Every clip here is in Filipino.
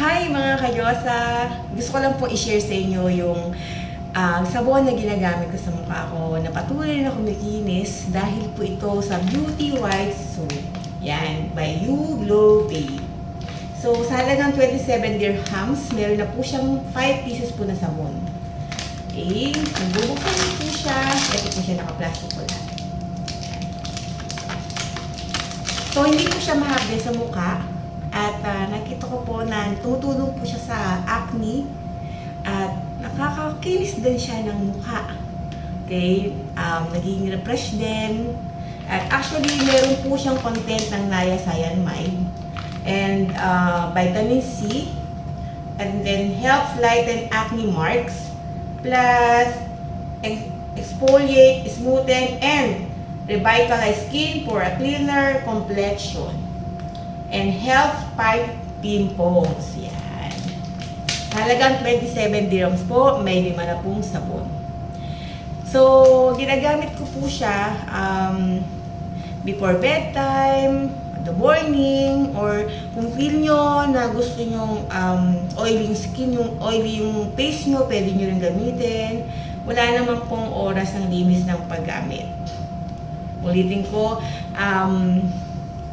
Hi mga kayosa! Gusto ko lang po i-share sa inyo yung sabon na ginagamit ko sa mukha ko na patuloy na kumikinis dahil po ito sa Beauty White Soap. Yan, by You Glow Babe. So, sa halagang 27 dirhams, meron na po siyang 5 pieces po na sabon. Okay, nagbubuksan po siya. Ito po siya, naka-plastic po lahat. So, hindi po siya mahapde sa mukha. At nakita ko po na tutulong po siya sa acne at nakakakinis din siya ng mukha. Okay? Naging refresh din. At actually, meron po siyang content ng niacinamide and vitamin C, and then helps lighten acne marks, plus exfoliate, smoothen, and revitalize skin for a cleaner complexion. And health fight pimples. Yan. Halagang 27 dirhams po, may 5 na pong sabon. So, ginagamit ko po siya before bedtime, the morning, or kung feel nyo na gusto nyo oiling skin, yung oily yung face nyo, pwede nyo rin gamitin. Wala naman pong oras ng limis ng paggamit. Ulitin ko,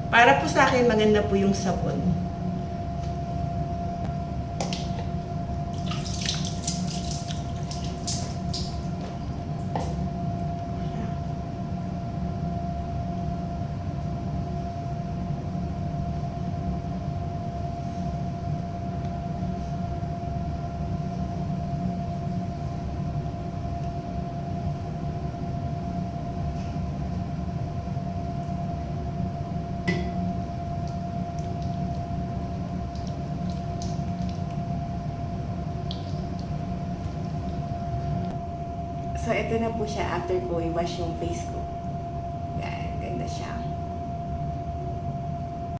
para po sa akin, maganda po yung sabon. So, ito na po siya after ko i-wash yung face ko.